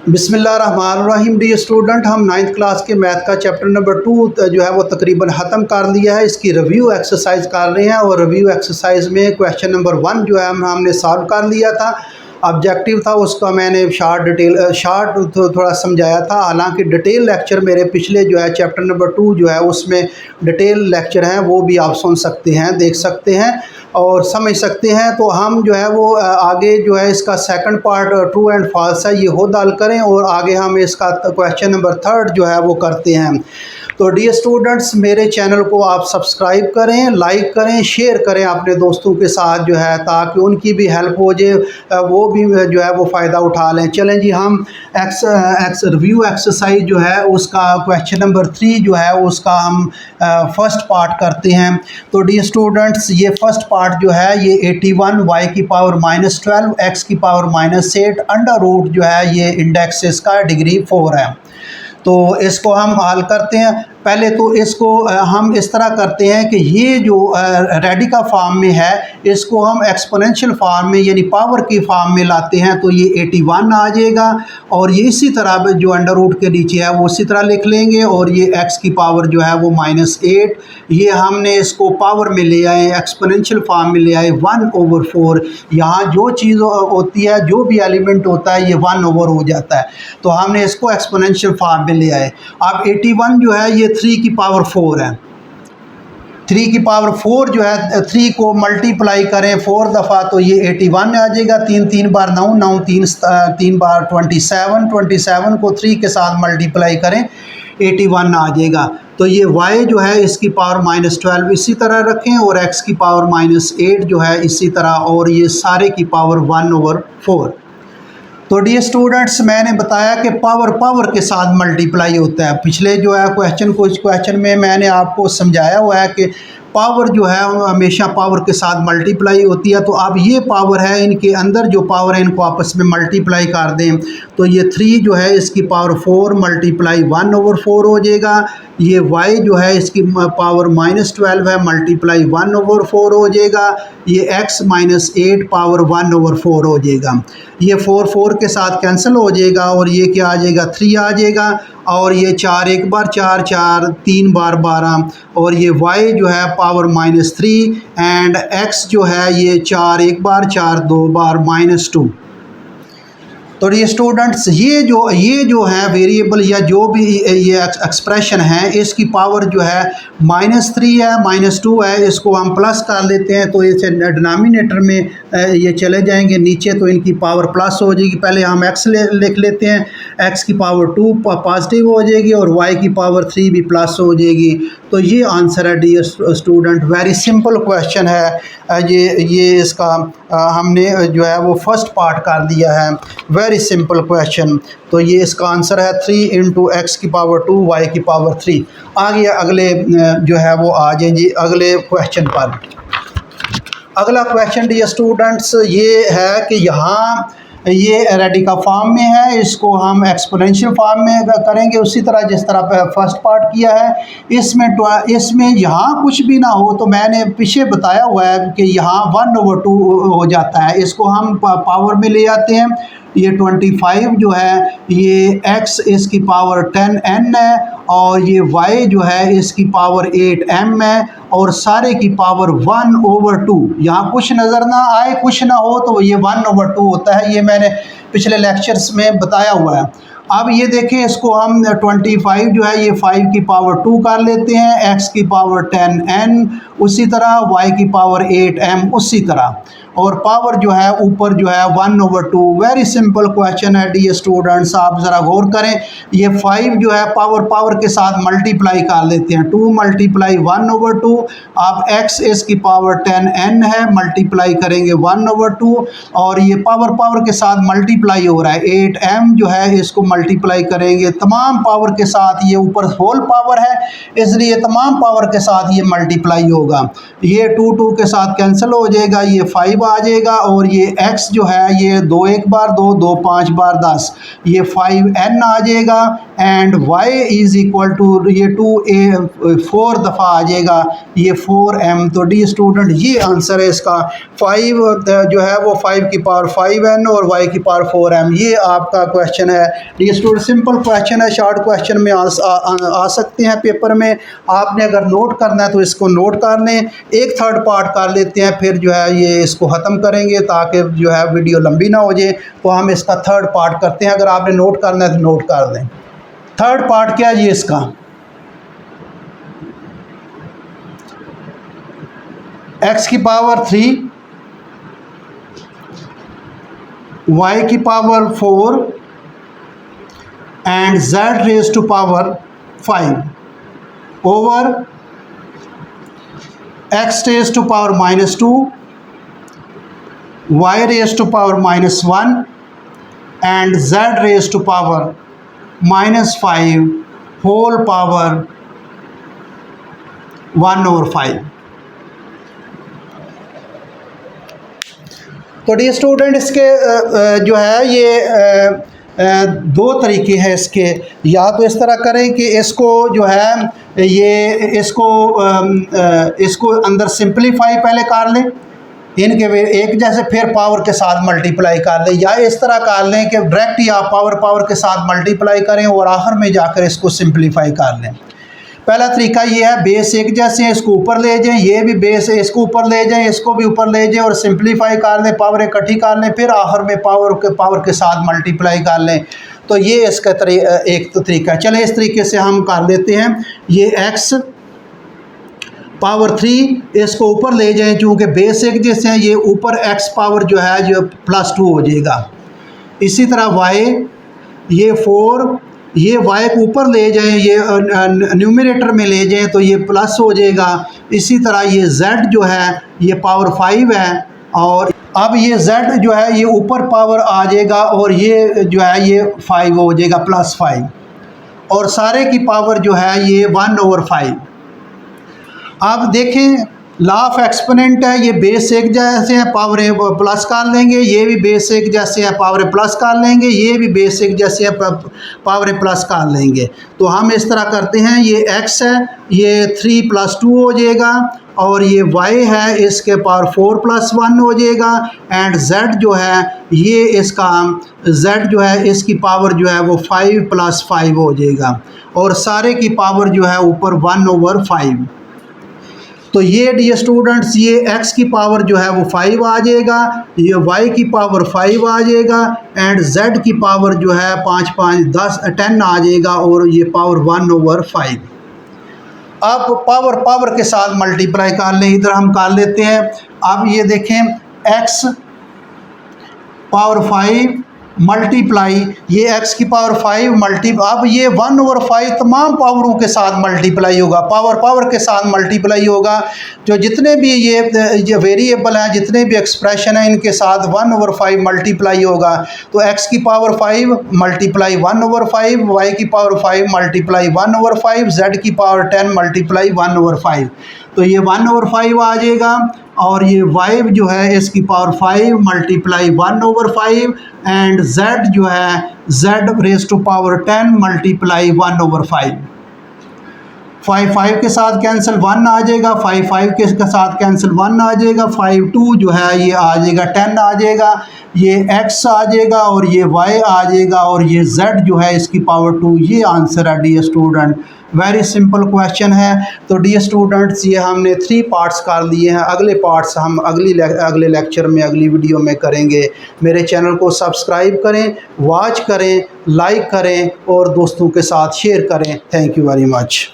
बिस्मिल्लाहिर्रहमानिर्रहीम। Dear student, हम 9th class के मैथ का चैप्टर नंबर 2 जो है वो तकरीबन ख़त्म कर लिया है। इसकी रिव्यू एक्सरसाइज कर रहे हैं और रिव्यू एक्सरसाइज में क्वेश्चन नंबर 1 जो है हमने सॉल्व कर लिया था। ऑब्जेक्टिव था उसका मैंने शार्ट थोड़ा समझाया था। हालांकि डिटेल लेक्चर मेरे पिछले जो है चैप्टर नंबर 2 जो है उसमें डिटेल लेक्चर हैं, वो भी आप सुन सकते हैं, देख सकते हैं और समझ सकते हैं। तो हम जो है वो आगे जो है इसका second part true and false है, ये खुद हल करें और आगे हम इसका क्वेश्चन नंबर 3 जो है वो करते हैं। तो डियर स्टूडेंट्स, मेरे चैनल को आप सब्सक्राइब करें, लाइक करें, शेयर करें अपने दोस्तों के साथ जो है, ताकि उनकी भी हेल्प हो जाए, वो भी जो है वो फ़ायदा उठा लें। चलें जी, हम रिव्यू एक्सरसाइज जो है उसका क्वेश्चन नंबर 3 जो है उसका हम फर्स्ट पार्ट करते हैं। तो डियर स्टूडेंट्स, ये फर्स्ट पार्ट जो है ये 81 y की पावर -12 x की पावर -8 अंडर रूट जो है ये इंडेक्स इसका डिग्री 4 है। तो इसको हम हल करते हैं। पहले तो इसको हम इस तरह करते हैं कि ये जो रेडिकल फॉर्म में है इसको हम एक्सपोनेंशियल फॉर्म में यानी पावर की फॉर्म में लाते हैं, तो ये 81 आ जाएगा। और ये इसी तरह जो अंडर रूट के नीचे है वो उसी तरह लिख लेंगे। और ये x की पावर जो है वो -8, ये हमने इसको पावर में ले आए, एक्सपोनेंशियल फॉर्म में ले आए 1/4। यहाँ जो चीज़ होती है, जो भी एलिमेंट होता है, ये 1/, हो जाता है। तो हमने इसको एक्सपोनेंशियल फॉर्म में ले आए। अब 81 जो है ये 3 की पावर 4 है। 3 की पावर 4 जो है, 3 को मल्टीप्लाई करें 4 दफ़ा तो ये 81 आ जाएगा। 3 बार 9, 9 3 बार 27, 27 को 3 के साथ मल्टीप्लाई करें 81 आ जाएगा। तो ये y जो है इसकी पावर -12 इसी तरह रखें और x की पावर -8 जो है इसी तरह, और ये सारे की पावर 1/4। तो डियर स्टूडेंट्स, मैंने बताया कि पावर के साथ मल्टीप्लाई होता है। पिछले जो है क्वेश्चन में मैंने आपको समझाया हुआ है कि पावर जो है हमेशा पावर के साथ मल्टीप्लाई होती है। तो अब ये पावर है, इनके अंदर जो पावर है इनको आपस में मल्टीप्लाई कर दें तो ये 3 जो है इसकी पावर 4 मल्टीप्लाई 1/4 हो जाएगा। ये y जो है इसकी पावर -12 है, मल्टीप्लाई 1/4 हो जाएगा। ये x -8 पावर 1/4 हो जाएगा। ये 4 के साथ कैंसिल हो जाएगा और ये क्या आ जाएगा, 3 आ जाएगा। और ये 4 एक बार 4, 4 3 बार 12, और ये y जो है पावर -3 एंड x जो है ये 4 एक बार 4 2 बार -2। तो ये स्टूडेंट्स, ये जो है वेरिएबल या जो भी ये एक्सप्रेशन है इसकी पावर जो है -3 है, -2 है, इसको हम प्लस कर लेते हैं तो इसे डिनोमिनेटर में ये चले जाएंगे नीचे, तो इनकी पावर प्लस हो जाएगी। पहले हम x लिख लेते हैं, x की पावर 2 पॉजिटिव हो जाएगी और y की पावर 3 भी प्लस हो जाएगी। तो ये आंसर है dear student. Very simple question है ये इसका हमने जो है वो फर्स्ट पार्ट कर दिया है। Very simple question. तो ये इसका आंसर है 3 × x की पावर 2 y की पावर 3। आगे अगले जो है वो आ जाए जी अगले क्वेश्चन पर। अगला क्वेश्चन डियर स्टूडेंट्स ये है कि यहाँ ये रेडिकल फॉर्म में है, इसको हम एक्सपोनेंशियल फॉर्म में करेंगे उसी तरह जिस तरह फर्स्ट पार्ट किया है। इसमें यहाँ कुछ भी ना हो तो मैंने पीछे बताया हुआ है कि यहाँ 1/2 हो जाता है। इसको हम पावर में ले आते हैं। ये 25 जो है ये x इसकी पावर 10n है और ये y जो है इसकी पावर 8m है और सारे की पावर 1/2। यहाँ कुछ नज़र ना आए, कुछ ना हो तो ये 1/2 होता है। ये मैंने पिछले लेक्चर्स में बताया हुआ है। अब ये देखें, इसको हम 25 जो है ये 5 की पावर 2 कर लेते हैं, x की पावर 10n उसी तरह, y की पावर 8m उसी तरह, और पावर जो है ऊपर जो है 1/2। वेरी सिंपल क्वेश्चन है डियर स्टूडेंट्स, आप ज़रा गौर करें। ये 5 जो है पावर के साथ मल्टीप्लाई कर लेते हैं, 2 मल्टीप्लाई 1/2। आप x इसकी पावर 10n है, मल्टीप्लाई करेंगे 1/2 और ये पावर के साथ मल्टीप्लाई हो रहा है। 8m जो है इसको मल्टीप्लाई करेंगे तमाम पावर के साथ, ये ऊपर होल पावर है इसलिए तमाम पावर के साथ ये मल्टीप्लाई होगा। ये 2 के साथ कैंसिल हो जाएगा, ये 5 आ जाएगा और ये x जो है ये 2 1 बार 2 2 5 बार 10, ये 5n आ जाएगा and y is equal to ये 4 दफ़ा आ जाएगा ये 4m। तो डी स्टूडेंट ये आंसर है इसका। 5 जो है वो 5 की पावर 5n और y की पावर 4m, ये आपका क्वेश्चन है। डी स्टूडेंट सिंपल क्वेश्चन है, शॉर्ट क्वेश्चन में आ सकते हैं पेपर में। आपने अगर नोट करना है तो इसको नोट कर लें, एक थर्ड पार्ट कर लेते हैं फिर जो है ये इसको ख़त्म करेंगे ताकि जो है वीडियो लंबी ना हो जाए। तो हम इसका थर्ड पार्ट करते हैं, अगर आपने नोट करना है तो नोट कर लें। थर्ड पार्ट क्या है ये इसका, x की पावर 3, y की पावर 4 and z raise to power 5 over x raise to power -2, y raise to power -1 and z raise to power -5 whole power 1/5। तो डी स्टूडेंट इसके जो है ये दो तरीके हैं इसके, या तो इस तरह करें कि इसको जो है ये इसको अंदर सिंपलीफाई पहले कर लें इनके एक जैसे, फिर पावर के साथ मल्टीप्लाई कर लें, या इस तरह कर लें कि डायरेक्ट या पावर के साथ मल्टीप्लाई करें और आखिर में जाकर इसको सिंपलीफाई कर लें। पहला तरीका ये है बेस एक जैसे हैं इसको ऊपर ले जाएं, ये भी बेस इसको ऊपर ले जाएं, इसको भी ऊपर ले जाएं और सिंपलीफाई कर लें, पावर इकट्ठी कर लें, फिर आखिर में पावर के साथ मल्टीप्लाई कर लें। तो ये इसका एक तो तरीका है। चलें इस तरीके से हम कर लेते हैं। ये x पावर 3 इसको ऊपर ले जाएं, चूँकि बेस एक जैसे हैं ये ऊपर x पावर जो है जो +2 हो जाएगा। इसी तरह y ये 4, ये y को ऊपर ले जाएं, ये न्यूमरेटर में ले जाएं तो ये प्लस हो जाएगा। इसी तरह ये z जो है ये पावर 5 है और अब ये z जो है ये ऊपर पावर आ जाएगा और ये जो है ये 5 हो जाएगा +5 और सारे की पावर जो है ये 1/5। अब देखें लॉ ऑफ एक्सपोनेंट है, ये बेस एक जैसे हैं पावर प्लस कर लेंगे, ये भी बेस एक जैसे हैं पावर प्लस कर लेंगे, ये भी बेस एक जैसे हैं पावर प्लस कर लेंगे। तो हम इस तरह करते हैं, ये x है ये 3 + 2 हो जाएगा और ये y है इसके पावर 4 + 1 हो जाएगा एंड z जो है ये इसका z जो है इसकी पावर जो है वो 5 + 5 हो जाएगा और सारे की पावर जो है ऊपर 1/5। तो ये डी स्टूडेंट्स ये x की पावर जो है वो 5 आ जाएगा, ये y की पावर 5 आ जाएगा एंड z की पावर जो है 5 5 10 आ जाएगा और ये पावर 1/5। अब पावर के साथ मल्टीप्लाई कर लें, इधर हम कर लेते हैं। अब ये देखें x पावर 5 मल्टीप्लाई ये x की पावर 5 अब ये 1/5 तमाम पावरों के साथ मल्टीप्लाई होगा, पावर के साथ मल्टीप्लाई होगा। जो जितने भी ये वेरिएबल हैं, जितने भी एक्सप्रेशन हैं, इनके साथ 1/5 मल्टीप्लाई होगा। तो x की पावर 5 मल्टीप्लाई 1/5, y की पावर 5 मल्टीप्लाई 1/5, z की पावर 10 मल्टीप्लाई 1/5। तो ये 1/5 आ जाएगा और ये y जो है इसकी पावर 5 मल्टीप्लाई 1/5 एंड z जो है z raise to power 10 multiply 1/5। 5 के साथ कैंसिल 1 आ जाएगा, 5 के साथ कैंसिल 1 आ जाएगा, 5 2 जो है ये आ जाएगा 10 आ जाएगा, ये x आ जाएगा और ये y आ जाएगा और ये z जो है इसकी पावर 2। ये आंसर है dear student. Very simple question है। तो डी स्टूडेंट्स ये हमने 3 पार्ट्स कर लिए हैं, अगले पार्ट्स हम अगले लेक्चर में अगली वीडियो में करेंगे। मेरे चैनल को सब्सक्राइब करें, वॉच करें, लाइक करें और दोस्तों के साथ शेयर करें। Thank you very much.